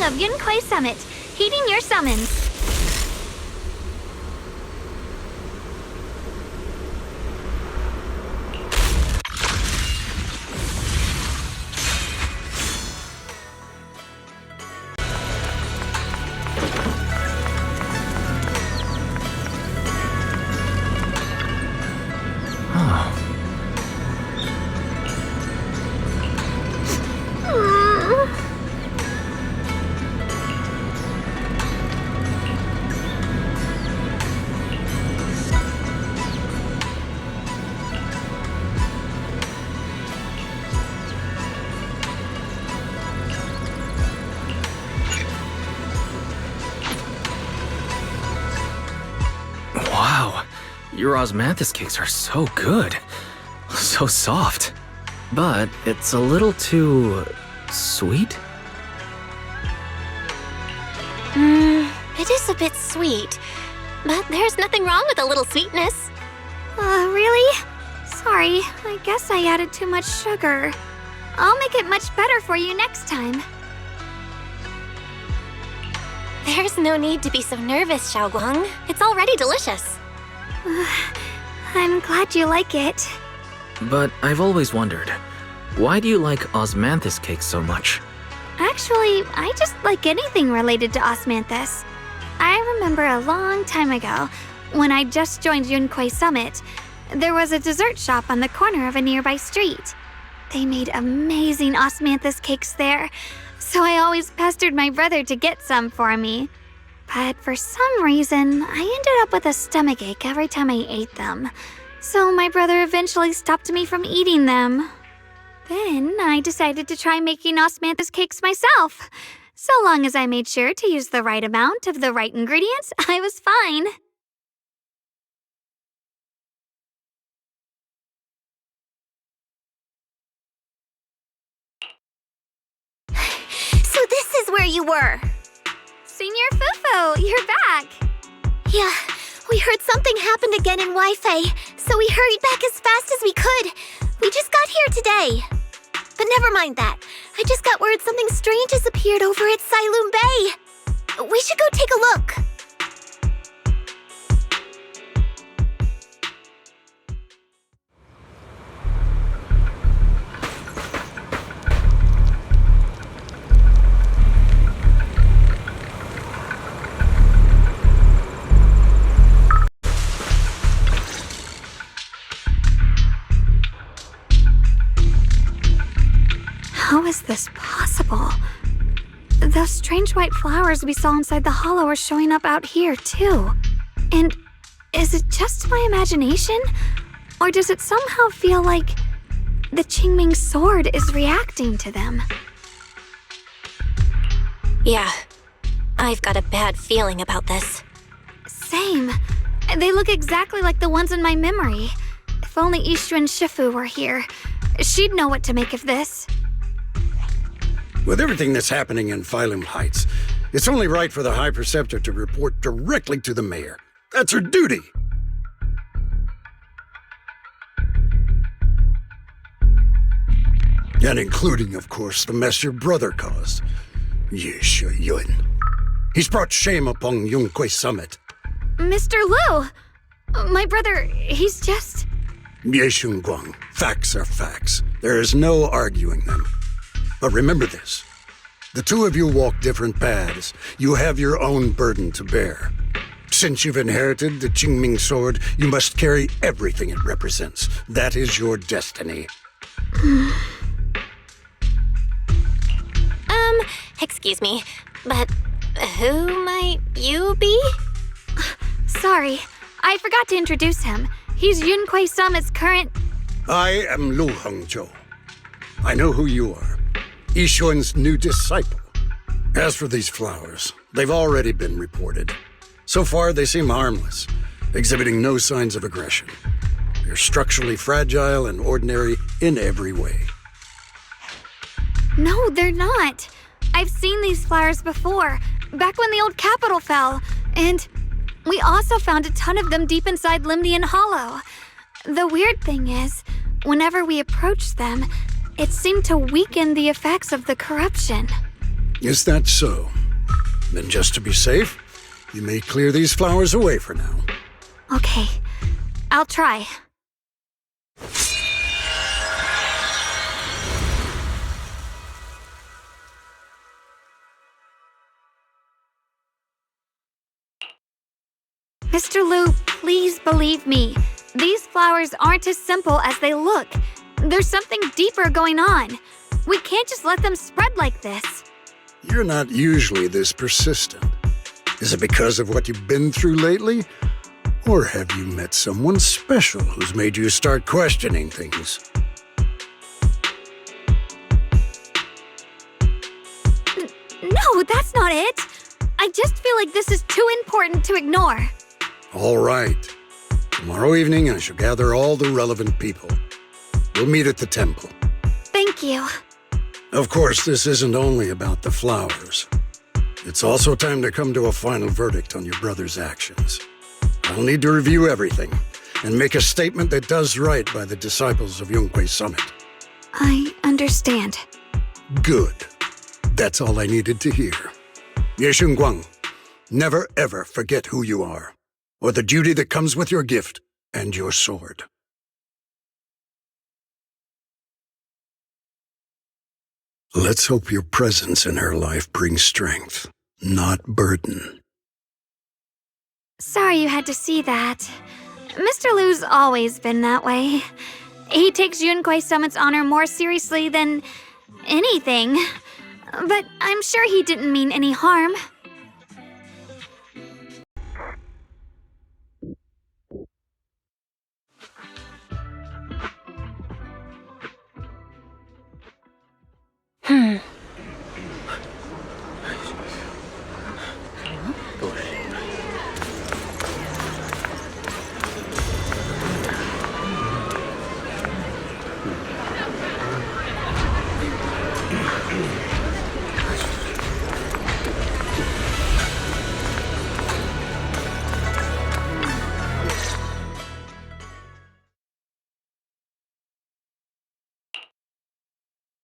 of Yunquai Summit, heeding your summons. Wow, your osmanthus cakes are so good. So soft. But it's a little too... sweet? It is a bit sweet. But there's nothing wrong with a little sweetness. Really? Sorry, I guess I added too much sugar. I'll make it much better for you next time. There's no need to be so nervous, Xiaoguang. It's already delicious. I'm glad you like it. But I've always wondered, why do you like osmanthus cakes so much? Actually, I just like anything related to osmanthus. I remember a long time ago, when I just joined Yunquai Summit, there was a dessert shop on the corner of a nearby street. They made amazing osmanthus cakes there, so I always pestered my brother to get some for me. But for some reason, I ended up with a stomachache every time I ate them. So my brother eventually stopped me from eating them. Then I decided to try making osmanthus cakes myself. So long as I made sure to use the right amount of the right ingredients, I was fine. So this is where you were. Senior Fufu, you're back. Yeah, we heard something happened again in Wi-Fi, so we hurried back as fast as we could. We just got here today. But never mind that. I just got word something strange has appeared over at Sailoon Bay. We should go take a look. How is this possible? Those strange white flowers we saw inside the hollow are showing up out here, too. And is it just my imagination? Or does it somehow feel like the Qingming sword is reacting to them? Yeah, I've got a bad feeling about this. Same. They look exactly like the ones in my memory. If only Yixuan Shifu were here, she'd know what to make of this. With everything that's happening in Phylum Heights, it's only right for the High Preceptor to report directly to the mayor. That's her duty. And including, of course, the mess your brother caused. Ye Yun. He's brought shame upon Yunquai Summit. Mr. Liu! My brother, he's just... Ye Guang. Facts are facts. There is no arguing them. But remember this. The two of you walk different paths. You have your own burden to bear. Since you've inherited the Qingming sword, you must carry everything it represents. That is your destiny. Excuse me, but who might you be? Sorry, I forgot to introduce him. He's Yunquai Summit's current... I am Lu Hengzhou. I know who you are. Yixuan's new disciple. As for these flowers, they've already been reported. So far, they seem harmless, exhibiting no signs of aggression. They're structurally fragile and ordinary in every way. No, they're not. I've seen these flowers before, back when the old capital fell, and we also found a ton of them deep inside Limnian Hollow. The weird thing is, whenever we approached them, it seemed to weaken the effects of the corruption. Is that so? Then just to be safe, you may clear these flowers away for now. Okay, I'll try. Mr. Liu, please believe me. These flowers aren't as simple as they look. There's something deeper going on. We can't just let them spread like this. You're not usually this persistent. Is it because of what you've been through lately? Or have you met someone special who's made you start questioning things? No, that's not it. I just feel like this is too important to ignore. All right. Tomorrow evening, I shall gather all the relevant people. We'll meet at the temple. Thank you. Of course, this isn't only about the flowers. It's also time to come to a final verdict on your brother's actions. I'll need to review everything and make a statement that does right by the disciples of Yunkwei Summit. I understand. Good. That's all I needed to hear. Ye Shunguang, never ever forget who you are, or the duty that comes with your gift and your sword. Let's hope your presence in her life brings strength, not burden. Sorry you had to see that. Mr. Liu's always been that way. He takes Yunkwei Summit's honor more seriously than anything. But I'm sure he didn't mean any harm.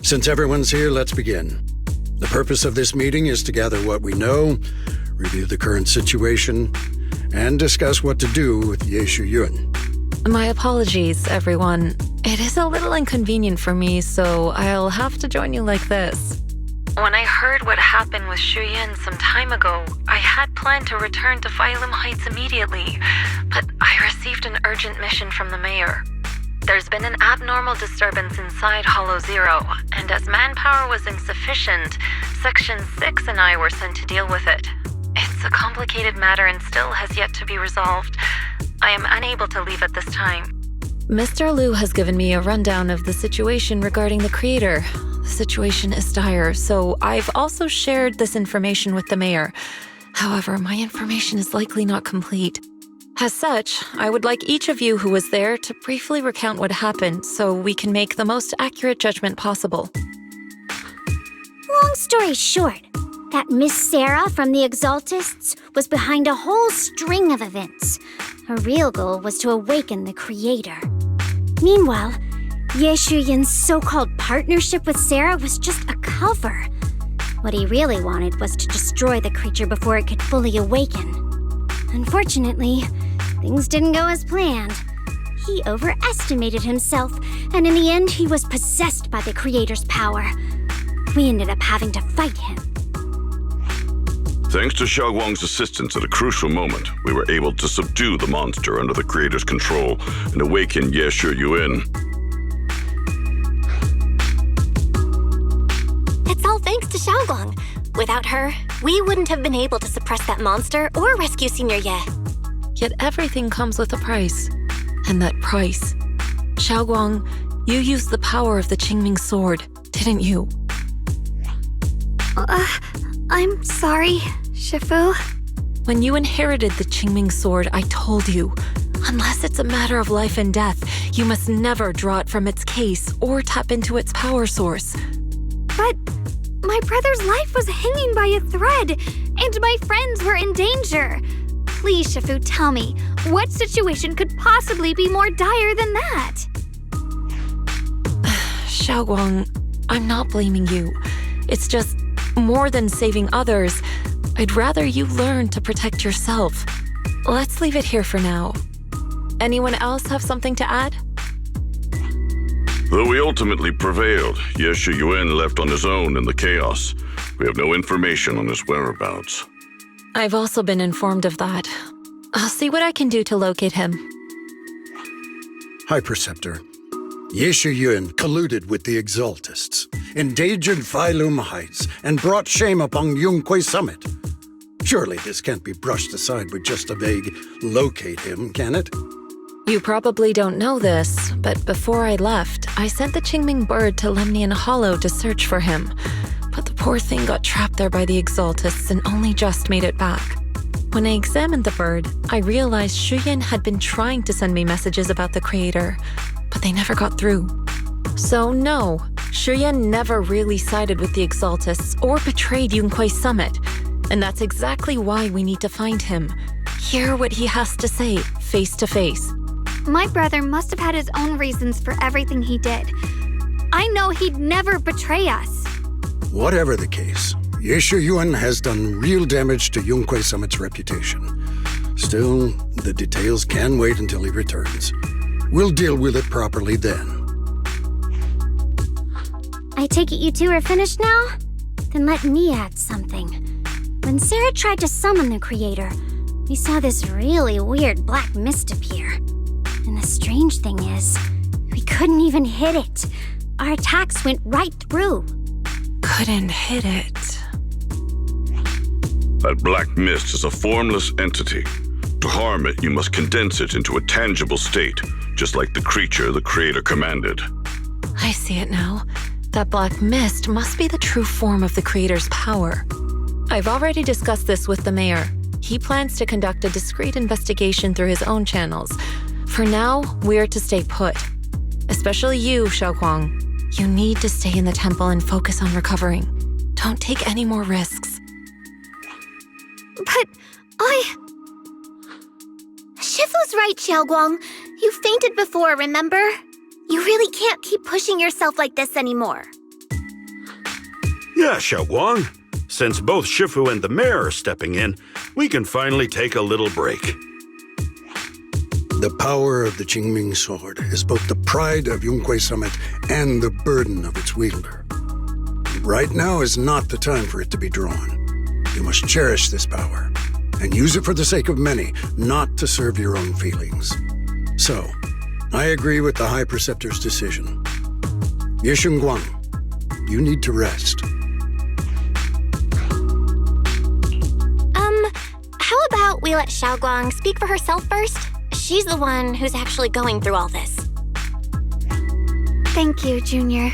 Since everyone's here, let's begin. The purpose of this meeting is to gather what we know, review the current situation, and discuss what to do with Ye Shuyun. My apologies, everyone. It is a little inconvenient for me, so I'll have to join you like this. When I heard what happened with Shuyin some time ago, I had planned to return to Phylum Heights immediately, but I received an urgent mission from the mayor. There's been an abnormal disturbance inside Hollow Zero, and as manpower was insufficient, Section 6 and I were sent to deal with it. It's a complicated matter and still has yet to be resolved. I am unable to leave at this time. Mr. Liu has given me a rundown of the situation regarding the creator. The situation is dire, so I've also shared this information with the mayor. However, my information is likely not complete. As such, I would like each of you who was there to briefly recount what happened so we can make the most accurate judgment possible. Long story short, that Miss Sarah from the Exaltists was behind a whole string of events. Her real goal was to awaken the creator. Meanwhile, Ye Shuyin's so-called partnership with Sarah was just a cover. What he really wanted was to destroy the creature before it could fully awaken. Unfortunately, things didn't go as planned. He overestimated himself, and in the end, he was possessed by the creator's power. We ended up having to fight him. Thanks to Xiaoguang's assistance at a crucial moment, we were able to subdue the monster under the creator's control and awaken Ye Shuyun. It's all thanks to Xiaoguang. Without her, we wouldn't have been able to suppress that monster or rescue Senior Ye. Yet everything comes with a price. And that price... Xiaoguang, you used the power of the Qingming sword, didn't you? I'm sorry, Shifu. When you inherited the Qingming sword, I told you, unless it's a matter of life and death, you must never draw it from its case or tap into its power source. But my brother's life was hanging by a thread, and my friends were in danger. Please, Shifu, tell me, what situation could possibly be more dire than that? Xiaoguang, I'm not blaming you. It's just, more than saving others, I'd rather you learn to protect yourself. Let's leave it here for now. Anyone else have something to add? Though we ultimately prevailed, Ye Shuyuan left on his own in the chaos. We have no information on his whereabouts. I've also been informed of that. I'll see what I can do to locate him. High Preceptor, Ye Shuyuan colluded with the Exaltists, endangered Phylum Heights, and brought shame upon Yunquay Summit. Surely this can't be brushed aside with just a vague locate him, can it? You probably don't know this, but before I left, I sent the Qingming bird to Lemnian Hollow to search for him. But the poor thing got trapped there by the Exaltists and only just made it back. When I examined the bird, I realized Shuyan had been trying to send me messages about the Creator, but they never got through. So no, Shuyan never really sided with the Exaltists or betrayed Yunquay Summit. And that's exactly why we need to find him. Hear what he has to say, face to face. My brother must have had his own reasons for everything he did. I know he'd never betray us. Whatever the case, Ye Shuyuan has done real damage to Yunquay Summit's reputation. Still, the details can wait until he returns. We'll deal with it properly then. I take it you two are finished now? Then let me add something. When Sarah tried to summon the Creator, we saw this really weird black mist appear. And the strange thing is, we couldn't even hit it. Our attacks went right through. Couldn't hit it. That black mist is a formless entity. To harm it, you must condense it into a tangible state, just like the creature the Creator commanded. I see it now. That black mist must be the true form of the Creator's power. I've already discussed this with the mayor. He plans to conduct a discreet investigation through his own channels. For now, we're to stay put. Especially you, Xiaoguang. You need to stay in the temple and focus on recovering. Don't take any more risks. But Shifu's right, Xiaoguang. You fainted before, remember? You really can't keep pushing yourself like this anymore. Yeah, Xiaoguang. Since both Shifu and the mayor are stepping in, we can finally take a little break. The power of the Qingming sword is both the pride of Yunquay Summit and the burden of its wielder. Right now is not the time for it to be drawn. You must cherish this power and use it for the sake of many, not to serve your own feelings. So, I agree with the High Preceptor's decision. Ye Shuyuan, you need to rest. How about we let Xiaoguang speak for herself first? She's the one who's actually going through all this. thank you, Junior.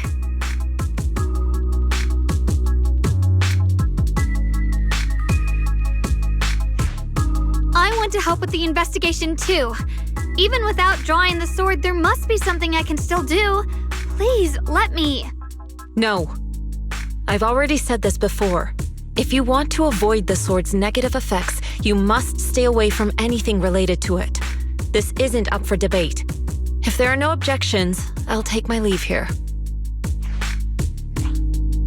I want to help with the investigation too. Even without drawing the sword, there must be something I can still do. Please, let me. No. I've already said this before. If you want to avoid the sword's negative effects, you must stay away from anything related to it. This isn't up for debate. If there are no objections, I'll take my leave here.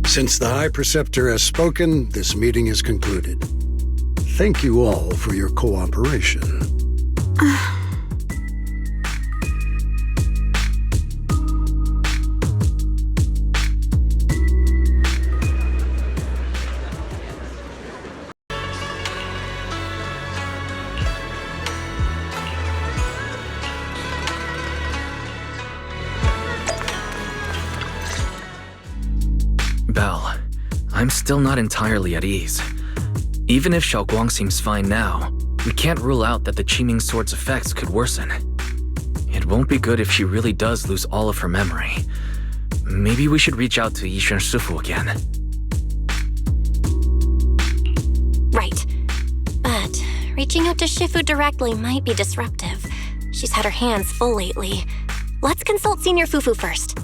Since the High Preceptor has spoken, this meeting is concluded. Thank you all for your cooperation. Belle, I'm still not entirely at ease. Even if Xiaoguang seems fine now, we can't rule out that the Qingming sword's effects could worsen. It won't be good if she really does lose all of her memory. Maybe we should reach out to Yishan Shifu again. Right. But reaching out to Shifu directly might be disruptive. She's had her hands full lately. Let's consult Senior Fufu first.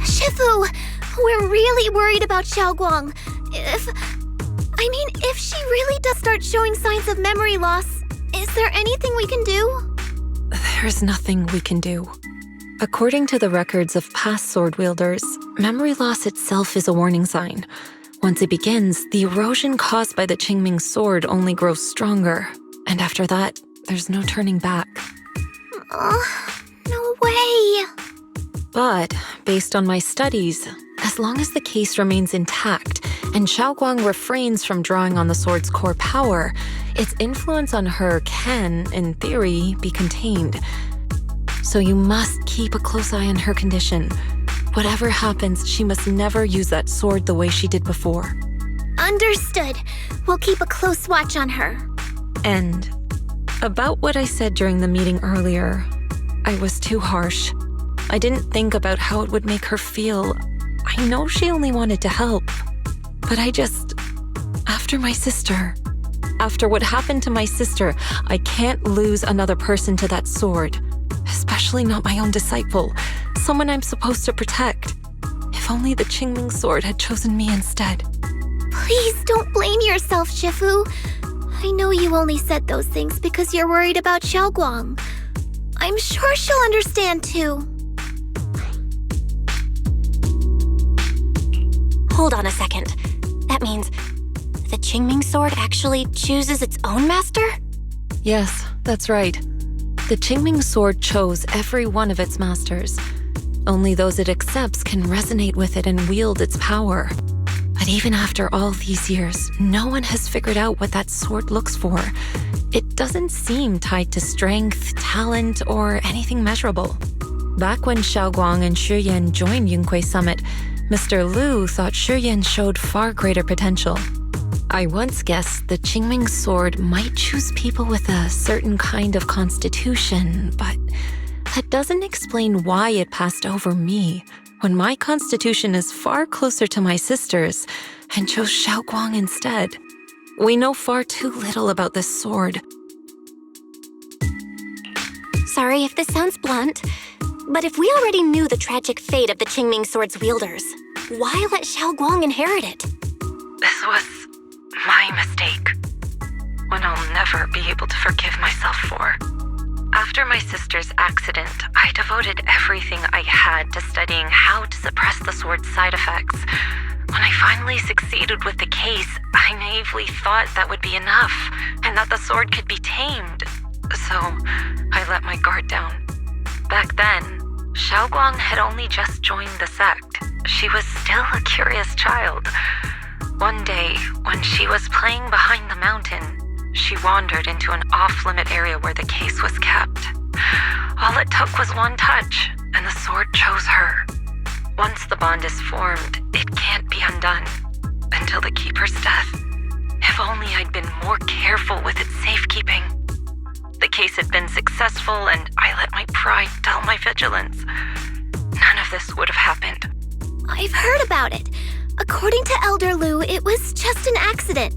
Shifu, we're really worried about Xiaoguang. If she really does start showing signs of memory loss, is there anything we can do? There's nothing we can do. According to the records of past sword wielders, memory loss itself is a warning sign. Once it begins, the erosion caused by the Qingming sword only grows stronger, and after that, there's no turning back. No way! But, based on my studies, as long as the case remains intact and Xiaoguang refrains from drawing on the sword's core power, its influence on her can, in theory, be contained. So you must keep a close eye on her condition. Whatever happens, she must never use that sword the way she did before. Understood. We'll keep a close watch on her. And about what I said during the meeting earlier, I was too harsh. I didn't think about how it would make her feel. I know she only wanted to help, but after my sister, after what happened to my sister, I can't lose another person to that sword, especially not my own disciple, someone I'm supposed to protect. If only the Qingming sword had chosen me instead. Please don't blame yourself, Shifu. I know you only said those things because you're worried about Xiaoguang. I'm sure she'll understand too. Hold on a second. That means the Qingming sword actually chooses its own master? Yes, that's right. The Qingming sword chose every one of its masters. Only those it accepts can resonate with it and wield its power. But even after all these years, no one has figured out what that sword looks for. It doesn't seem tied to strength, talent, or anything measurable. Back when Xiaoguang and Shi Yan joined Yunquei Summit, Mr. Liu thought Shi Yan showed far greater potential. I once guessed the Qingming sword might choose people with a certain kind of constitution, but that doesn't explain why it passed over me, when my constitution is far closer to my sister's, and chose Xiaoguang instead. We know far too little about this sword. Sorry if this sounds blunt, but if we already knew the tragic fate of the Qingming sword's wielders, why let Xiaoguang inherit it? This was my mistake. One I'll never be able to forgive myself for. After my sister's accident, I devoted everything I had to studying how to suppress the sword's side effects. When I finally succeeded with the case, I naively thought that would be enough, and that the sword could be tamed. So, I let my guard down. Back then, Xiaoguang had only just joined the sect. She was still a curious child. One day, when she was playing behind the mountain, she wandered into an off-limit area where the case was kept. All it took was one touch, and the sword chose her. Once the bond is formed, it can't be undone until the keeper's death. If only I'd been more careful with its safekeeping. The case had been successful, and I let my pride dull my vigilance. None of this would have happened. I've heard about it. According to Elder Liu, it was just an accident.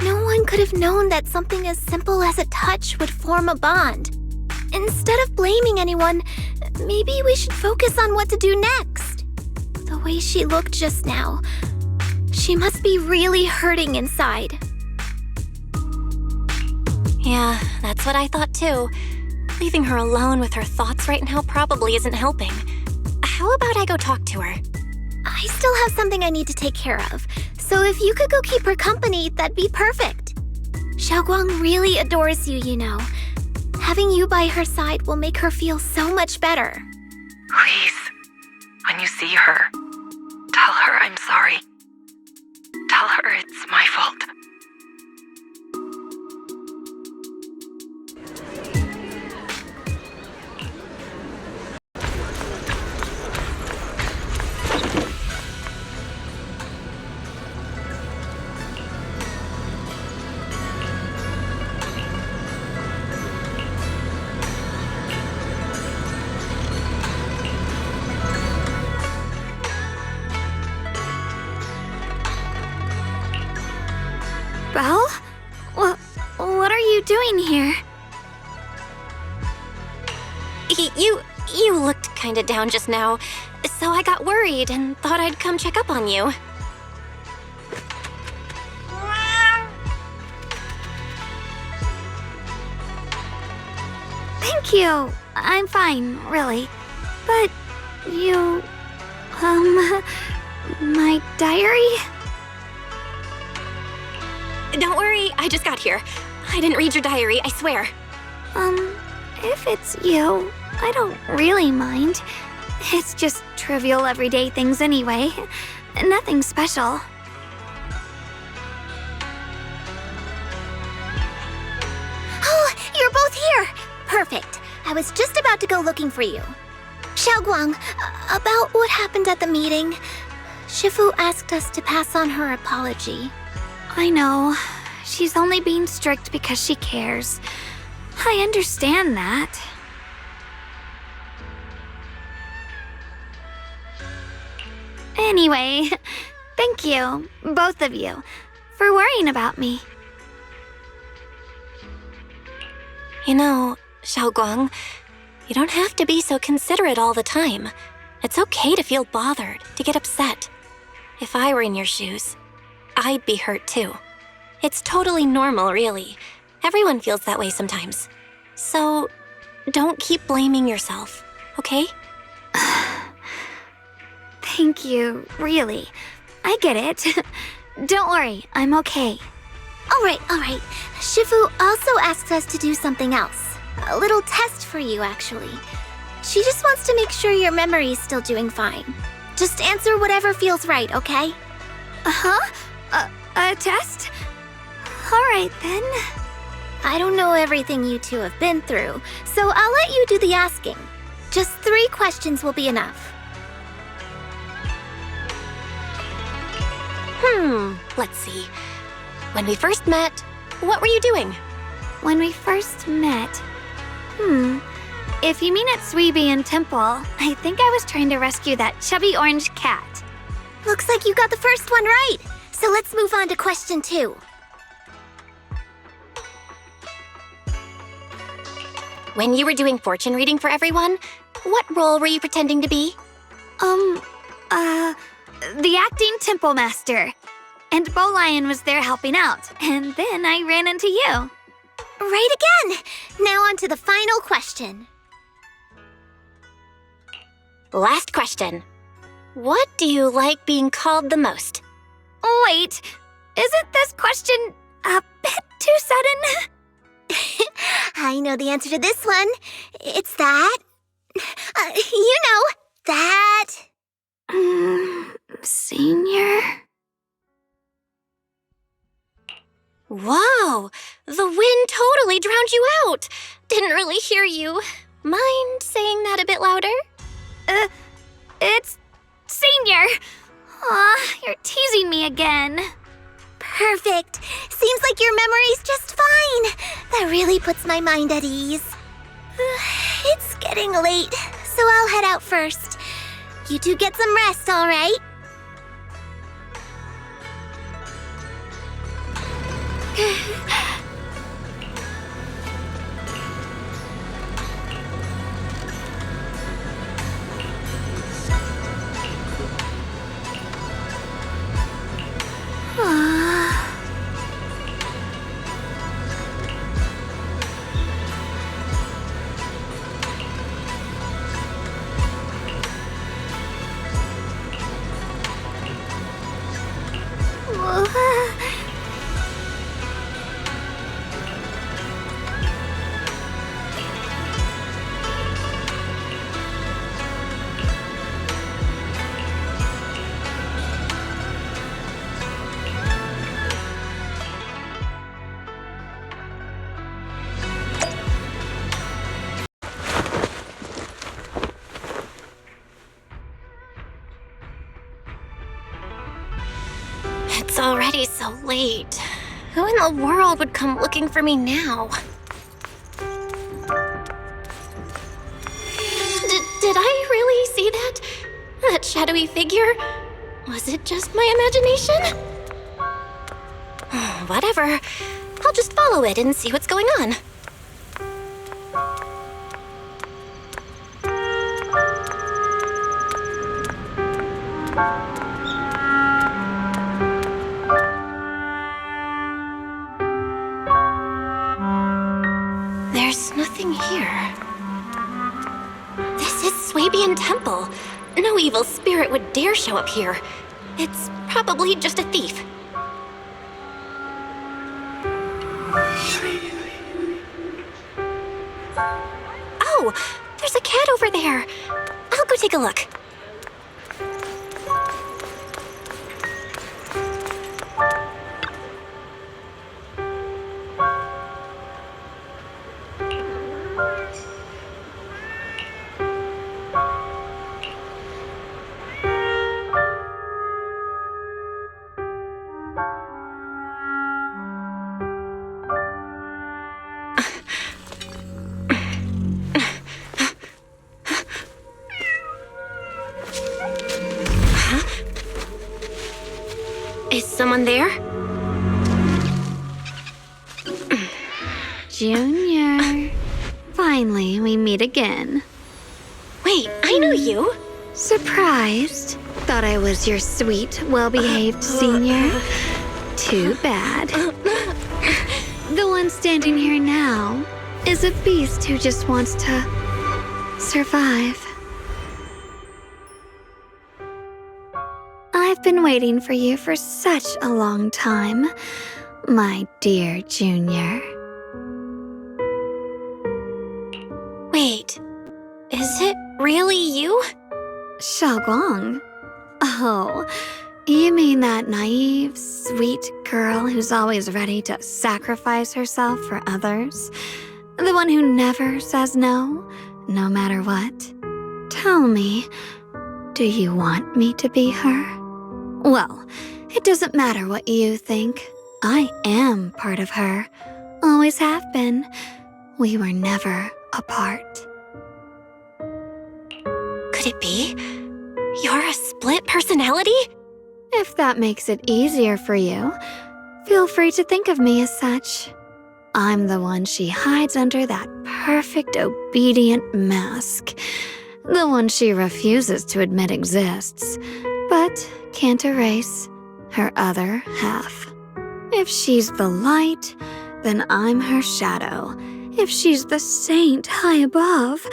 No one could have known that something as simple as a touch would form a bond. Instead of blaming anyone, maybe we should focus on what to do next. The way she looked just now, she must be really hurting inside. Yeah, that's what I thought too. Leaving her alone with her thoughts right now probably isn't helping. How about I go talk to her? I still have something I need to take care of, so if you could go keep her company, that'd be perfect. Xiaoguang really adores you, you know. Having you by her side will make her feel so much better. Please, when you see her, tell her I'm sorry. Tell her it's my fault. Belle? What are you doing here? You looked kinda down just now, so I got worried and thought I'd come check up on you. Thank you. I'm fine, really. But you... my diary? Don't worry, I just got here. I didn't read your diary, I swear. If it's you, I don't really mind. It's just trivial everyday things anyway. Nothing special. Oh, you're both here! Perfect. I was just about to go looking for you. Xiaoguang, about what happened at the meeting. Shifu asked us to pass on her apology. I know. She's only being strict because she cares. I understand that. Anyway, thank you, both of you, for worrying about me. You know, Xiaoguang, you don't have to be so considerate all the time. It's okay to feel bothered, to get upset. If I were in your shoes, I'd be hurt too. It's totally normal, really. Everyone feels that way sometimes. So, don't keep blaming yourself, okay? Thank you, really. I get it. Don't worry, I'm okay. All right. Shifu also asked us to do something else. A little test for you, actually. She just wants to make sure your memory's still doing fine. Just answer whatever feels right, okay? A test? All right, then. I don't know everything you two have been through, so I'll let you do the asking. Just 3 questions will be enough. Let's see. When we first met, what were you doing? When we first met... If you mean at Suibian Temple, I think I was trying to rescue that chubby orange cat. Looks like you got the first one right. So let's move on to question 2. When you were doing fortune reading for everyone, what role were you pretending to be? The acting temple master. And Bow Lion was there helping out, and then I ran into you. Right again! Now on to the final question. Last question. What do you like being called the most? Wait, isn't this question a bit too sudden? I know the answer to this one. It's that. You know, that. Senior? Whoa! The wind totally drowned you out! Didn't really hear you. Mind saying that a bit louder? It's Senior! Aw, you're teasing me again. Perfect! Seems like your memory's just fine! That really puts my mind at ease. It's getting late, so I'll head out first. You two get some rest, all right? It's already so late. Who in the world would come looking for me now? Did I really see that? That shadowy figure? Was it just my imagination? Whatever. I'll just follow it and see what's going on. There's nothing here. This is Swabian temple. No evil spirit would dare show up here. It's probably just a thief. Oh, there's a cat over there. I'll go take a look. Is someone there? Junior. Finally, we meet again. Wait, I know you. Surprised? Thought I was your sweet, well-behaved senior? Too bad. The one standing here now is a beast who just wants to survive. I've been waiting for you for such a long time, my dear Junior. Wait, is it really you? Xiaoguang? Oh, you mean that naive, sweet girl who's always ready to sacrifice herself for others? The one who never says no, no matter what? Tell me, do you want me to be her? Well, it doesn't matter what you think. I am part of her. Always have been. We were never apart. Could it be? You're a split personality? If that makes it easier for you, feel free to think of me as such. I'm the one she hides under that perfect, obedient mask. The one she refuses to admit exists, but can't erase her other half. If she's the light, then I'm her shadow. If she's the saint high above,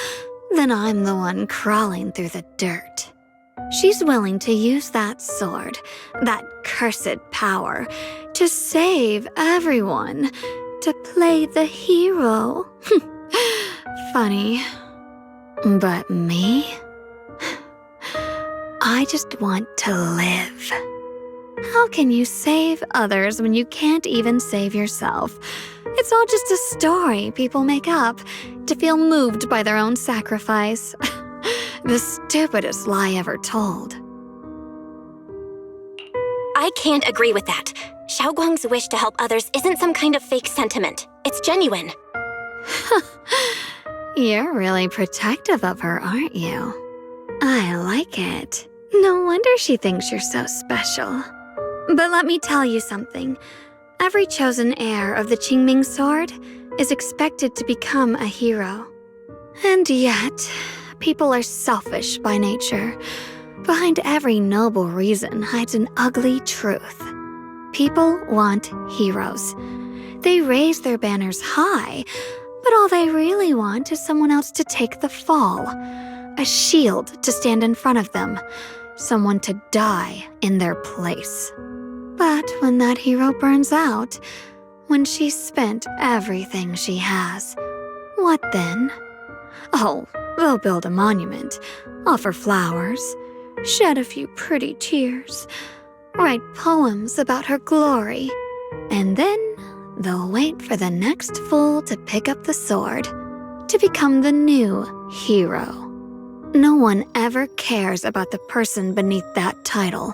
then I'm the one crawling through the dirt. She's willing to use that sword, that cursed power, to save everyone, to play the hero. Funny. But me? I just want to live. How can you save others when you can't even save yourself? It's all just a story people make up to feel moved by their own sacrifice. The stupidest lie ever told. I can't agree with that. Xiaoguang's wish to help others isn't some kind of fake sentiment. It's genuine. You're really protective of her, aren't you? I like it. No wonder she thinks you're so special. But let me tell you something. Every chosen heir of the Qingming sword is expected to become a hero. And yet, people are selfish by nature. Behind every noble reason hides an ugly truth. People want heroes. They raise their banners high, but all they really want is someone else to take the fall. A shield to stand in front of them. Someone to die in their place. But when that hero burns out, when she's spent everything she has, what then? Oh, they'll build a monument, offer flowers, shed a few pretty tears, write poems about her glory, and then they'll wait for the next fool to pick up the sword, to become the new hero. No one ever cares about the person beneath that title,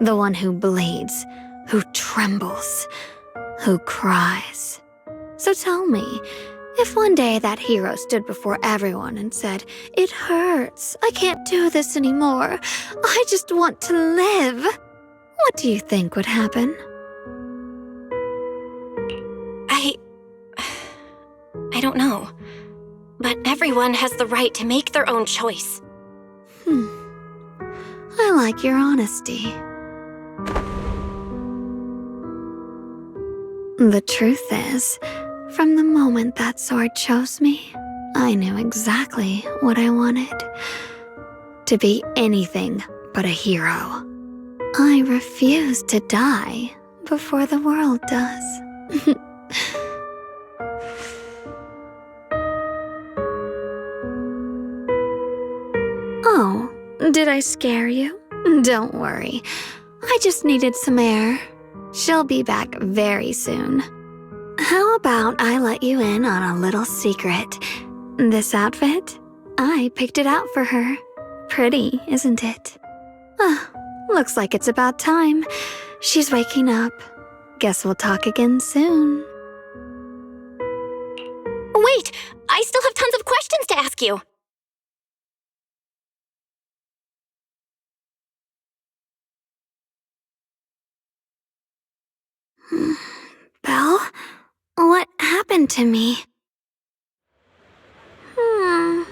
the one who bleeds, who trembles, who cries. So tell me, if one day that hero stood before everyone and said, "It hurts, I can't do this anymore, I just want to live," what do you think would happen? I don't know. But everyone has the right to make their own choice. I like your honesty. The truth is, from the moment that sword chose me, I knew exactly what I wanted. To be anything but a hero. I refuse to die before the world does. Oh, did I scare you? Don't worry. I just needed some air. She'll be back very soon. How about I let you in on a little secret? This outfit? I picked it out for her. Pretty, isn't it? Looks like it's about time. She's waking up. Guess we'll talk again soon. Wait, I still have tons of questions to ask you. Belle? What happened to me? Huh.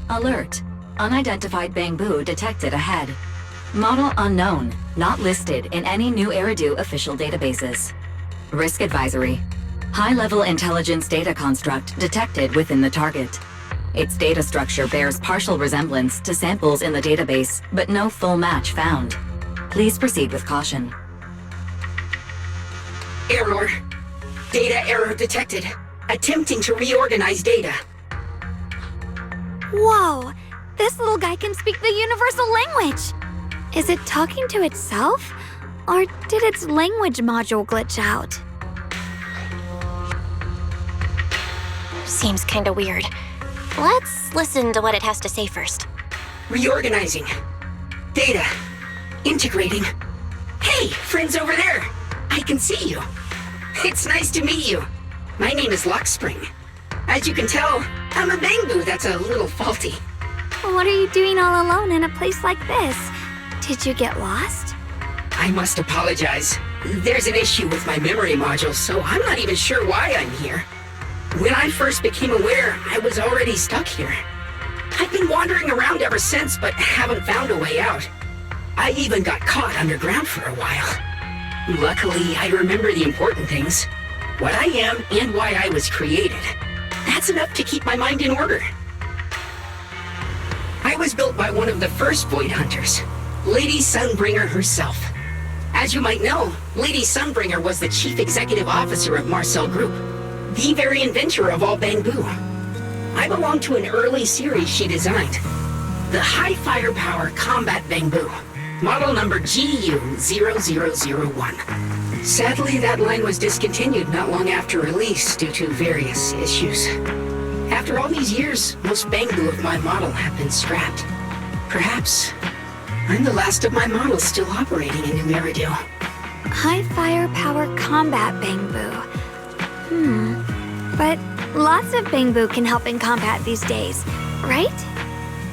Alert. Unidentified Bangbu detected ahead. Model unknown, not listed in any new Eridu official databases. Risk advisory. High-level intelligence data construct detected within the target. Its data structure bears partial resemblance to samples in the database, but no full match found. Please proceed with caution. Error. Data error detected. Attempting to reorganize data. Whoa! This little guy can speak the universal language! Is it talking to itself? Or did its language module glitch out? Seems kinda weird. Let's listen to what it has to say first. Reorganizing. Data. Integrating. Hey, friends over there! I can see you. It's nice to meet you. My name is Luckspring. As you can tell, I'm a Bangbu that's a little faulty. What are you doing all alone in a place like this? Did you get lost? I must apologize. There's an issue with my memory module, so I'm not even sure why I'm here. When I first became aware, I was already stuck here. I've been wandering around ever since, but haven't found a way out. I even got caught underground for a while. Luckily, I remember the important things. What I am and why I was created. That's enough to keep my mind in order. I was built by one of the first Void Hunters, Lady Sunbringer herself. As you might know, Lady Sunbringer was the chief executive officer of Marcel Group, the very inventor of all Bangbu. I belong to an early series she designed, the High Firepower Combat Bangbu, model number GU0001. Sadly, that line was discontinued not long after release due to various issues. After all these years, most Bangbu of my model have been scrapped. Perhaps I'm the last of my models still operating in New Eridu. High firepower combat Bangbu. But lots of Bangbu can help in combat these days, right?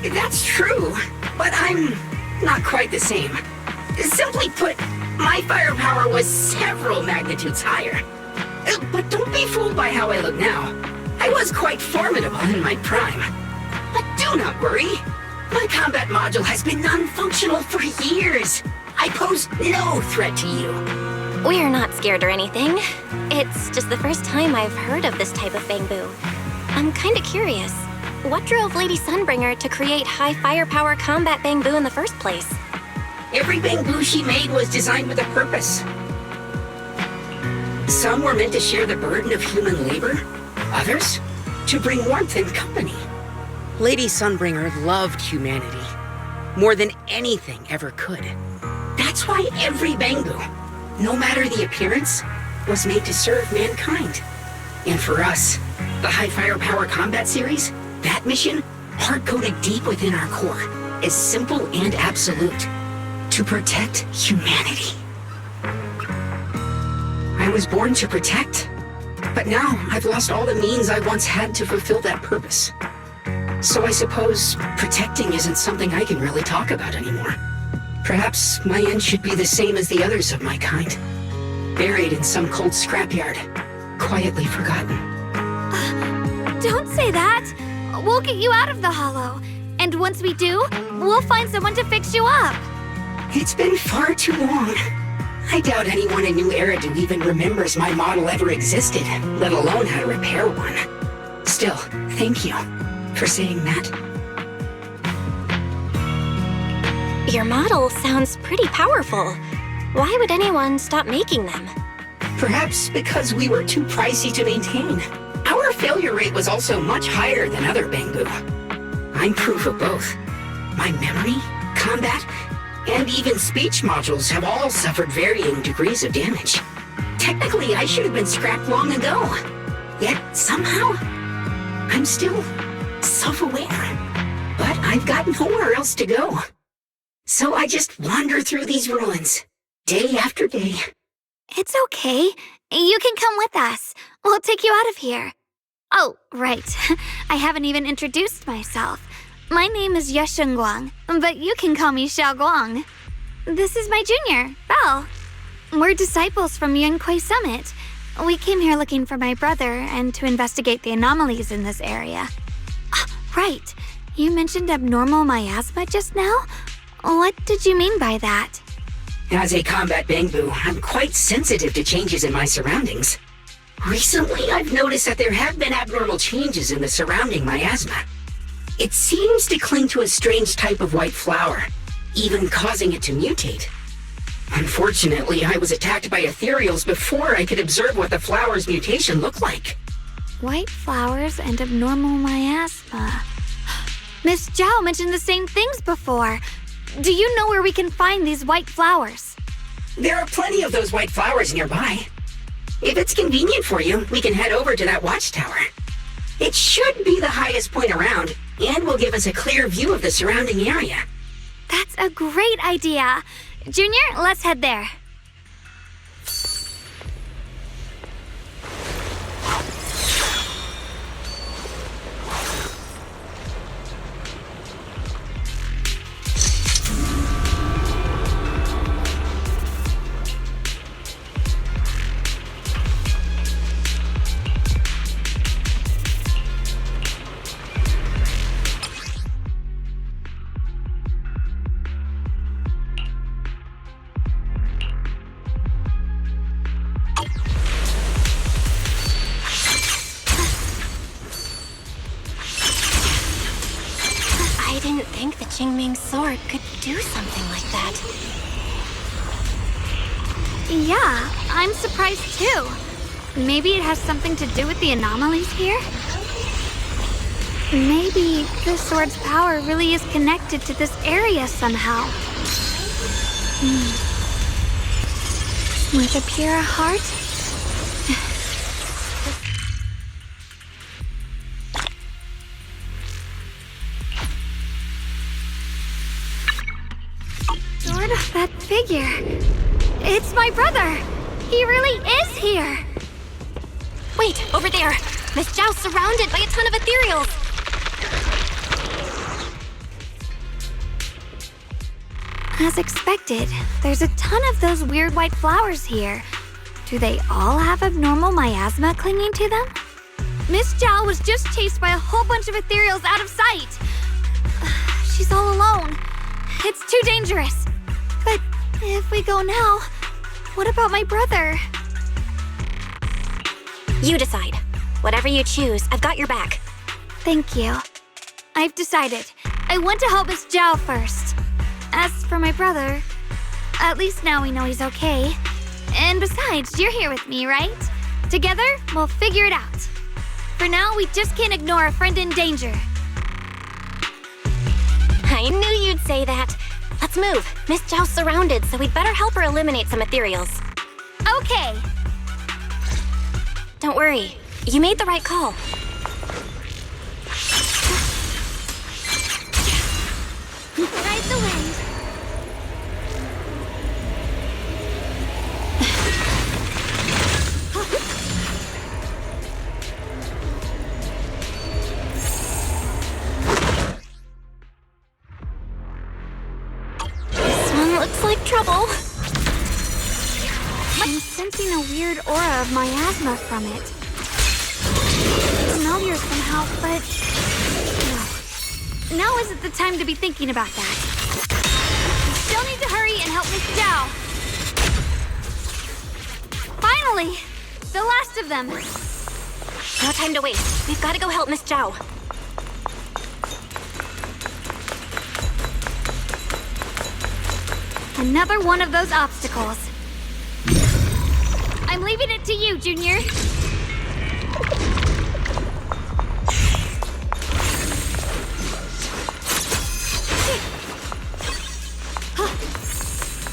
That's true, but I'm not quite the same. Simply put, my firepower was several magnitudes higher. But don't be fooled by how I look now. I was quite formidable in my prime. But do not worry. My combat module has been non-functional for years. I pose no threat to you. We're not scared or anything. It's just the first time I've heard of this type of Bangbu. I'm kinda curious. What drove Lady Sunbringer to create high firepower combat Bangbu in the first place? Every Bangbu she made was designed with a purpose. Some were meant to share the burden of human labor. Others, to bring warmth and company. Lady Sunbringer loved humanity more than anything ever could. That's why every Bangbu, no matter the appearance, was made to serve mankind. And for us, the High Firepower Combat Series, that mission, hard-coded deep within our core. is simple and absolute. To protect humanity. I was born to protect, but now I've lost all the means I once had to fulfill that purpose. So I suppose protecting isn't something I can really talk about anymore. Perhaps my end should be the same as the others of my kind. Buried in some cold scrapyard, quietly forgotten. Don't say that! We'll get you out of the hollow. And once we do, we'll find someone to fix you up. It's been far too long. I doubt anyone in New Eridu even remembers my model ever existed, let alone how to repair one. Still, thank you for saying that. Your model sounds pretty powerful. Why would anyone stop making them? Perhaps because we were too pricey to maintain. Our failure rate was also much higher than other Bangbu. I'm proof of both. My memory, combat, and even speech modules have all suffered varying degrees of damage. Technically, I should have been scrapped long ago. Yet, somehow, I'm still self-aware. But I've got nowhere else to go. So I just wander through these ruins, day after day. It's okay. You can come with us. We'll take you out of here. Oh, right. I haven't even introduced myself. My name is Yesheng Guang, but you can call me Xiao Guang. This is my junior, Belle. We're disciples from Yunquay Summit. We came here looking for my brother and to investigate the anomalies in this area. Right. You mentioned abnormal miasma just now? What did you mean by that? As a combat Bangbu, I'm quite sensitive to changes in my surroundings. Recently, I've noticed that there have been abnormal changes in the surrounding miasma. It seems to cling to a strange type of white flower, even causing it to mutate. Unfortunately, I was attacked by ethereals before I could observe what the flower's mutation looked like. White flowers and abnormal miasma. Miss Zhao mentioned the same things before. Do you know where we can find these white flowers? There are plenty of those white flowers nearby. If it's convenient for you, we can head over to that watchtower. It should be the highest point around, and will give us a clear view of the surrounding area. That's a great idea. Junior, let's head there. I didn't think the Qingming sword could do something like that. Yeah, I'm surprised too. Maybe it has something to do with the anomalies here? Maybe the sword's power really is connected to this area somehow. With a pure heart? Sword of that figure. It's my brother! He really is here! Wait, over there! Miss Zhao's surrounded by a ton of ethereals! As expected, there's a ton of those weird white flowers here. Do they all have abnormal miasma clinging to them? Miss Zhao was just chased by a whole bunch of ethereals out of sight. She's all alone. It's too dangerous. But if we go now, what about my brother? You decide. Whatever you choose, I've got your back. Thank you. I've decided. I want to help Miss Zhao first. As for my brother, at least now we know he's okay. And besides, you're here with me, right? Together, we'll figure it out. For now, we just can't ignore a friend in danger. I knew you'd say that. Let's move. Miss Zhao's surrounded, so we'd better help her eliminate some ethereals. Okay. Don't worry. You made the right call. trouble. I'm sensing a weird aura of miasma from it. It's familiar somehow, but... No. Now isn't the time to be thinking about that. We still need to hurry and help Miss Zhao. Finally! The last of them. No time to waste. We've got to go help Miss Zhao. Another one of those obstacles. I'm leaving it to you, Junior.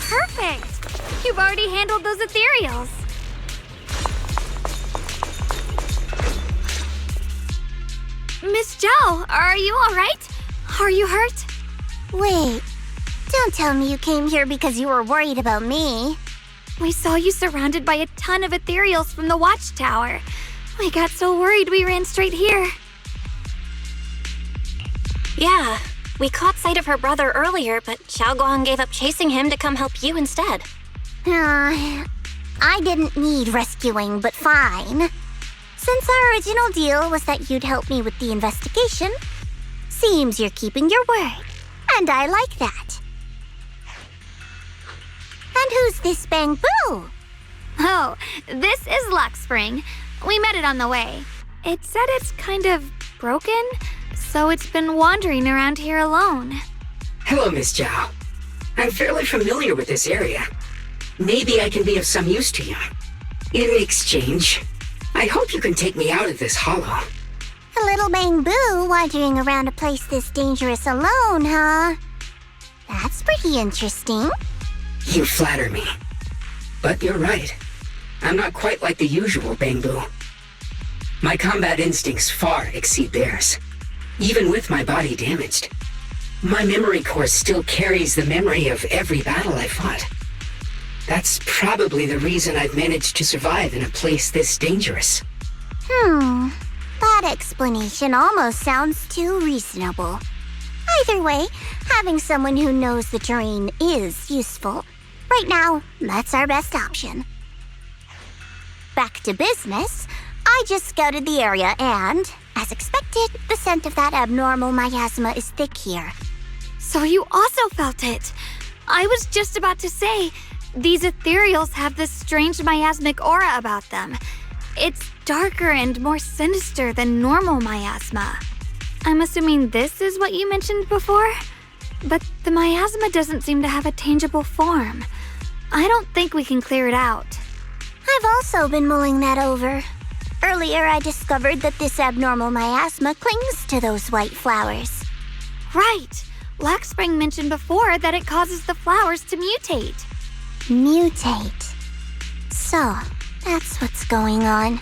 Perfect! You've already handled those ethereals. Miss Zhao, are you all right? Are you hurt? Wait, don't tell me you came here because you were worried about me. We saw you surrounded by a ton of ethereals from the watchtower. We got so worried we ran straight here. Yeah, we caught sight of her brother earlier, but Xiaoguang gave up chasing him to come help you instead. I didn't need rescuing, but fine. Since our original deal was that you'd help me with the investigation, seems you're keeping your word, and I like that. And who's this Bamboo? Oh, this is Luxspring. We met it on the way. It said it's kind of broken, so it's been wandering around here alone. Hello, Miss Zhao. I'm fairly familiar with this area. Maybe I can be of some use to you. In exchange, I hope you can take me out of this hollow. A little Bamboo wandering around a place this dangerous alone, huh? That's pretty interesting. You flatter me. But you're right. I'm not quite like the usual Bamboo. My combat instincts far exceed theirs. Even with my body damaged, my memory core still carries the memory of every battle I fought. That's probably the reason I've managed to survive in a place this dangerous. That explanation almost sounds too reasonable. Either way, having someone who knows the terrain is useful. Right now, that's our best option. Back to business, I just scouted the area and, as expected, the scent of that abnormal miasma is thick here. So you also felt it. I was just about to say, these ethereals have this strange miasmic aura about them. It's darker and more sinister than normal miasma. I'm assuming this is what you mentioned before? But the miasma doesn't seem to have a tangible form. I don't think we can clear it out. I've also been mulling that over. Earlier, I discovered that this abnormal miasma clings to those white flowers. Right! Luxspring mentioned before that it causes the flowers to mutate. Mutate. So, that's what's going on.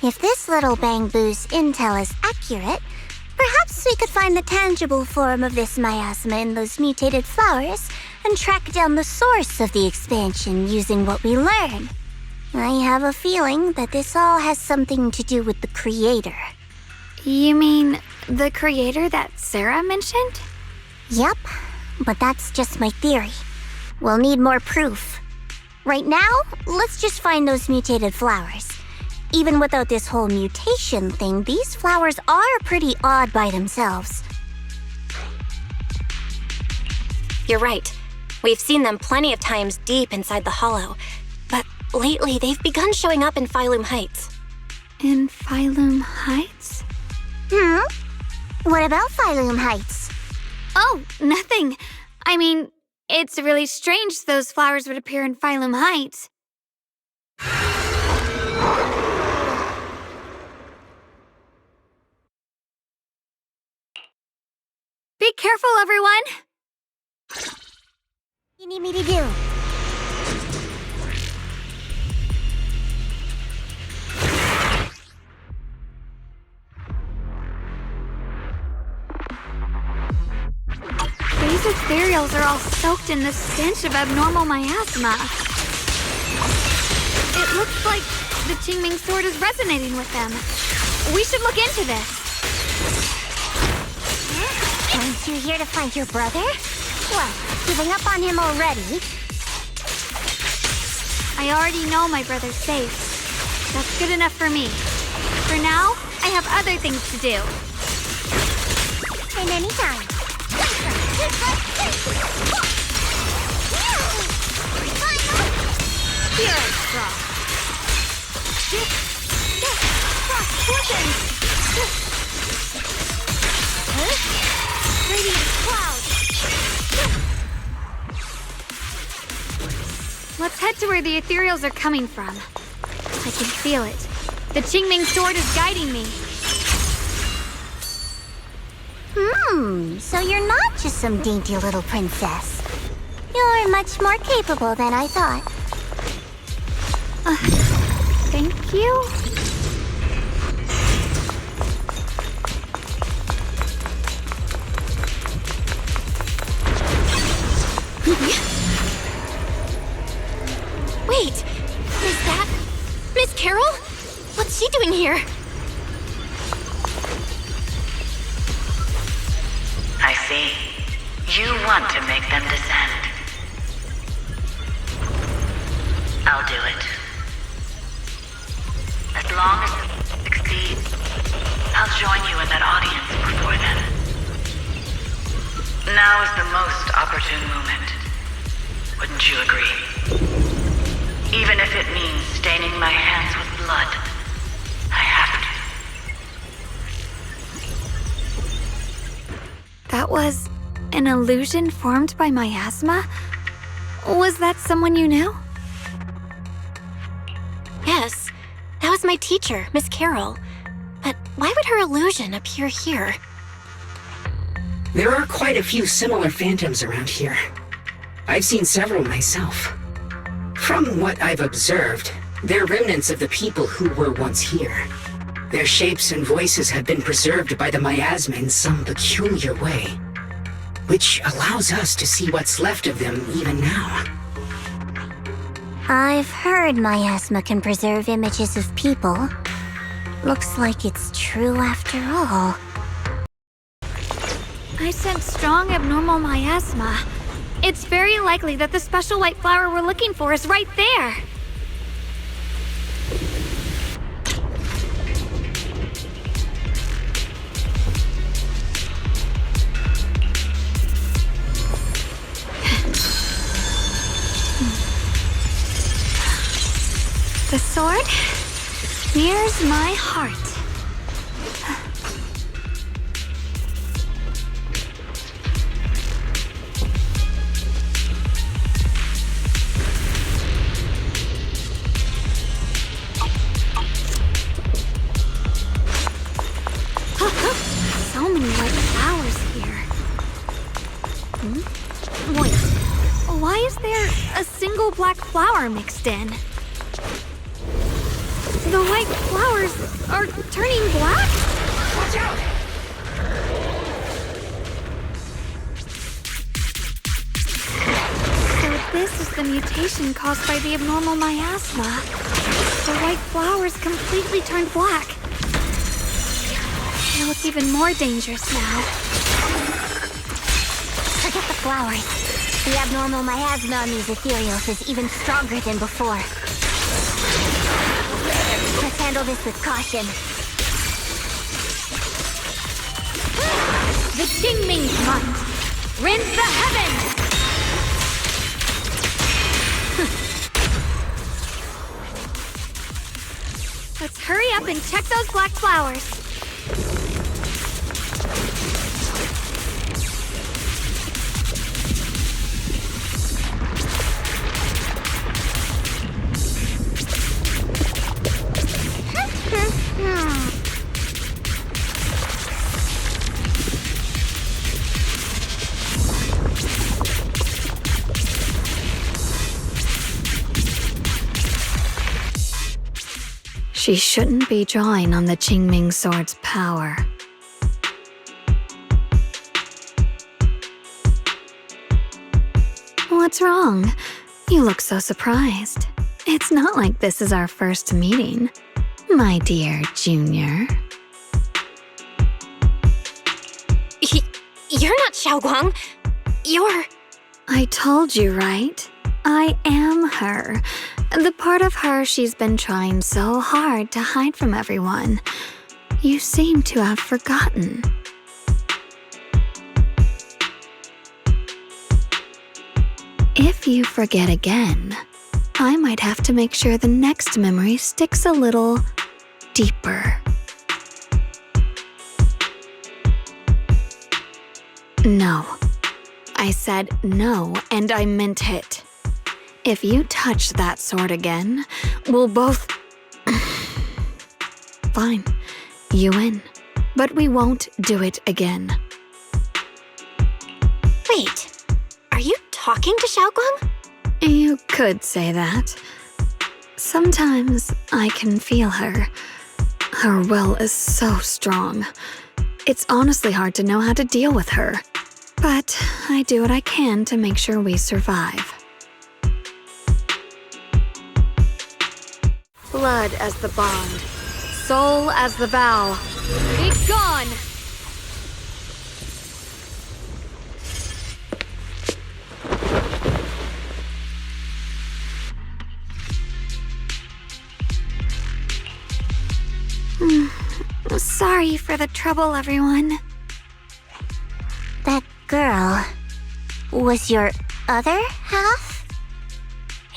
If this little Bamboo's intel is accurate, perhaps we could find the tangible form of this miasma in those mutated flowers and track down the source of the expansion using what we learn. I have a feeling that this all has something to do with the creator. You mean the creator that Sarah mentioned? Yep, but that's just my theory. We'll need more proof. Right now, let's just find those mutated flowers. Even without this whole mutation thing, these flowers are pretty odd by themselves. You're right. We've seen them plenty of times deep inside the hollow. But lately, they've begun showing up in Phylum Heights. In Phylum Heights? What about Phylum Heights? Oh, nothing. I mean, it's really strange those flowers would appear in Phylum Heights. Be careful, everyone! You need me to do? These ethereals are all soaked in the stench of abnormal miasma. It looks like the Qingming sword is resonating with them. We should look into this. Aren't you here to find your brother? Well, giving up on him already? I already know my brother's safe. That's good enough for me. For now, I have other things to do. And anytime. Here I draw. Radiant cloud. Let's head to where the ethereals are coming from. I can feel it. The Qingming sword is guiding me. So you're not just some dainty little princess. You're much more capable than I thought. Thank you. Wait, is that Miss Carol? What's she doing here? I see. You want to make them descend. I'll do it. As long as it succeeds, I'll join you in that audience before then. Now is the most opportune moment. Wouldn't you agree? Even if it means staining my hands with blood, I have to. That was an illusion formed by miasma? Was that someone you knew? Yes, that was my teacher, Miss Carol. But why would her illusion appear here? There are quite a few similar phantoms around here. I've seen several myself. From what I've observed, they're remnants of the people who were once here. Their shapes and voices have been preserved by the miasma in some peculiar way, which allows us to see what's left of them even now. I've heard miasma can preserve images of people. Looks like it's true after all. I sense strong abnormal miasma. It's very likely that the special white flower we're looking for is right there. The sword mirrors my heart. So many white flowers here. Wait, why is there a single black flower mixed in? The white flowers are turning black? Watch out! So this is the mutation caused by the abnormal miasma. The white flowers completely turned black. They look even more dangerous now. Forget the flowers. The abnormal miasma on these ethereals is even stronger than before. Let's handle this with caution. The Qingming Smite! Rend the heavens! Let's hurry up and check those black flowers. She shouldn't be drawing on the Qingming sword's power. What's wrong? You look so surprised. It's not like this is our first meeting, my dear Junior. You're not Xiaoguang. You're... I told you, right? I am her. The part of her she's been trying so hard to hide from everyone. You seem to have forgotten. If you forget again, I might have to make sure the next memory sticks a little deeper. No. I said no, and I meant it. If you touch that sword again, we'll both... Fine, you win. But we won't do it again. Wait, are you talking to Xiaoguang? You could say that. Sometimes I can feel her. Her will is so strong. It's honestly hard to know how to deal with her. But I do what I can to make sure we survive. Blood as the bond, soul as the vow. Be gone! Sorry for the trouble, everyone. That girl was your other half?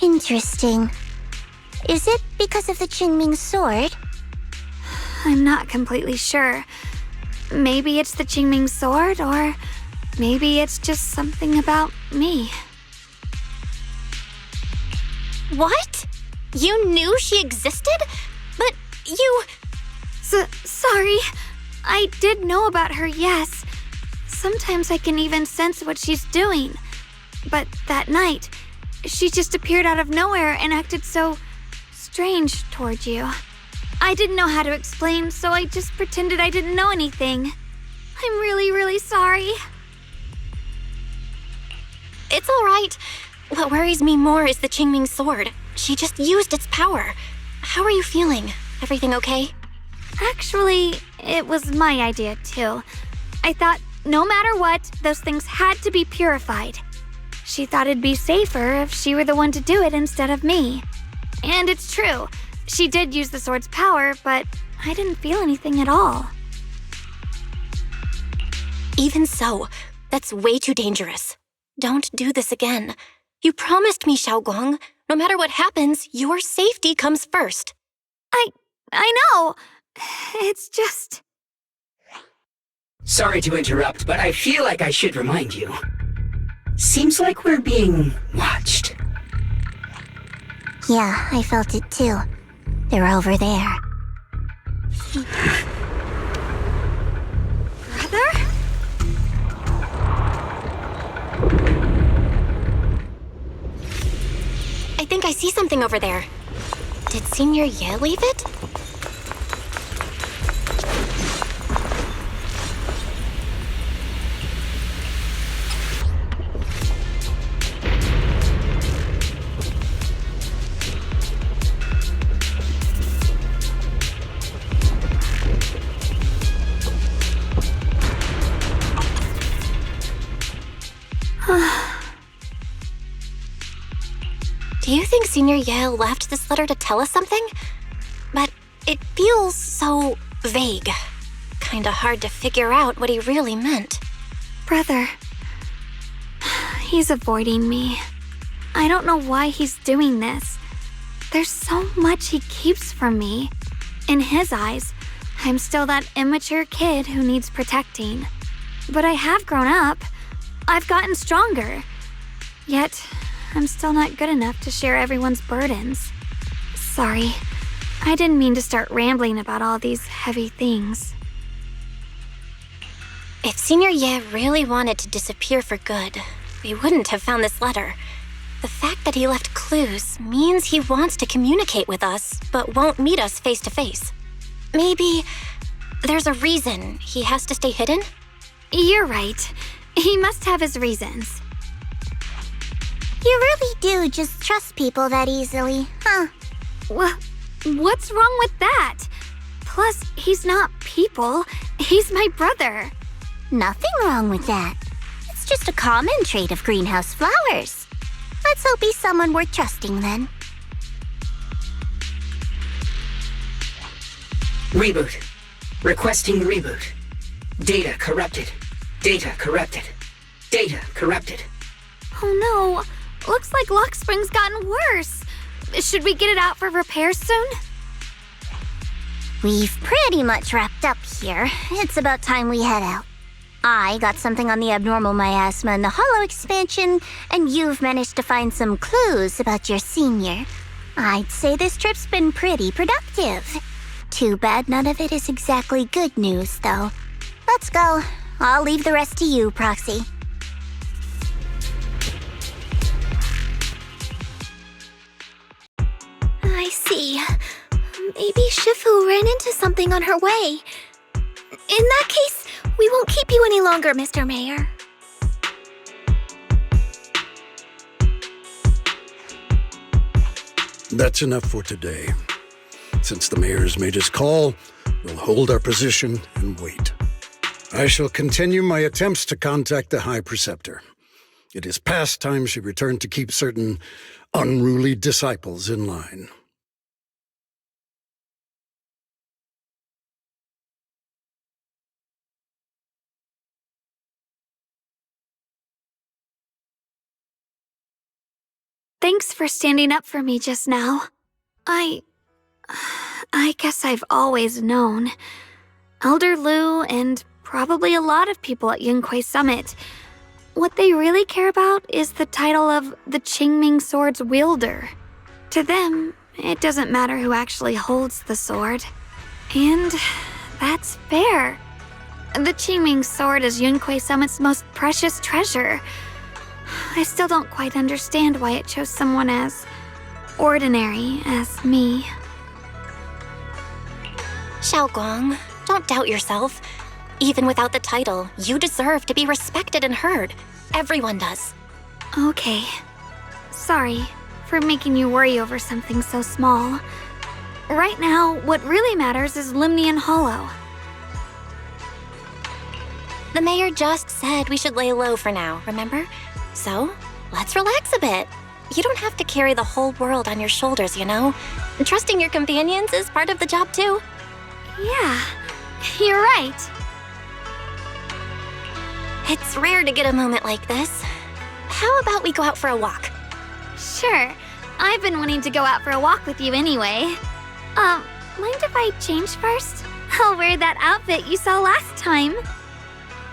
Interesting. Is it because of the Qingming sword? I'm not completely sure. Maybe it's the Qingming sword, or maybe it's just something about me. What? You knew she existed? But you... Sorry. I did know about her, yes. Sometimes I can even sense what she's doing. But that night, she just appeared out of nowhere and acted so strange toward you. I didn't know how to explain, so I just pretended I didn't know anything. I'm really, really sorry. It's all right. What worries me more is the Qingming sword. She just used its power. How are you feeling? Everything okay? Actually, it was my idea too. I thought no matter what, those things had to be purified. She thought it'd be safer if she were the one to do it instead of me. And it's true. She did use the sword's power, but I didn't feel anything at all. Even so, that's way too dangerous. Don't do this again. You promised me, Xiaoguang. No matter what happens, your safety comes first. I know. It's just... Sorry to interrupt, but I feel like I should remind you. Seems like we're being watched. Yeah, I felt it too. They're over there. Brother? I think I see something over there. Did Senior Ye leave it? Do you think Senior Ye left this letter to tell us something? But it feels so vague. Kinda hard to figure out what he really meant. Brother. He's avoiding me. I don't know why he's doing this. There's so much he keeps from me. In his eyes, I'm still that immature kid who needs protecting. But I have grown up. I've gotten stronger. Yet, I'm still not good enough to share everyone's burdens. Sorry. I didn't mean to start rambling about all these heavy things. If Senior Ye really wanted to disappear for good, we wouldn't have found this letter. The fact that he left clues means he wants to communicate with us, but won't meet us face to face. Maybe there's a reason he has to stay hidden? You're right. He must have his reasons. You really do just trust people that easily, huh? What's wrong with that? Plus, he's not people. He's my brother. Nothing wrong with that. It's just a common trait of greenhouse flowers. Let's hope he's someone worth trusting then. Reboot. Requesting reboot. Data corrupted. Data corrupted. Data corrupted. Oh no, looks like lock spring's gotten worse. Should we get it out for repairs soon? We've pretty much wrapped up here. It's about time we head out. I got something on the abnormal miasma and the hollow expansion, and you've managed to find some clues about your senior. I'd say this trip's been pretty productive. Too bad none of it is exactly good news, though. Let's go. I'll leave the rest to you, Proxy. I see. Maybe Shifu ran into something on her way. In that case, we won't keep you any longer, Mr. Mayor. That's enough for today. Since the mayor's made his call, we'll hold our position and wait. I shall continue my attempts to contact the High Preceptor. It is past time she returned to keep certain unruly disciples in line. Thanks for standing up for me just now. I guess I've always known. Elder Lu and probably a lot of people at Yunquei Summit, what they really care about is the title of the Qingming Sword's wielder. To them, it doesn't matter who actually holds the sword. And that's fair. The Qingming Sword is Yunquei Summit's most precious treasure. I still don't quite understand why it chose someone as ordinary as me. Xiaoguang, don't doubt yourself. Even without the title, you deserve to be respected and heard. Everyone does. Okay. Sorry for making you worry over something so small. Right now, what really matters is Limnian Hollow. The mayor just said we should lay low for now, remember? So, let's relax a bit. You don't have to carry the whole world on your shoulders, you know? Trusting your companions is part of the job, too. Yeah, you're right. It's rare to get a moment like this. How about we go out for a walk? Sure. I've been wanting to go out for a walk with you anyway. Mind if I change first? I'll wear that outfit you saw last time.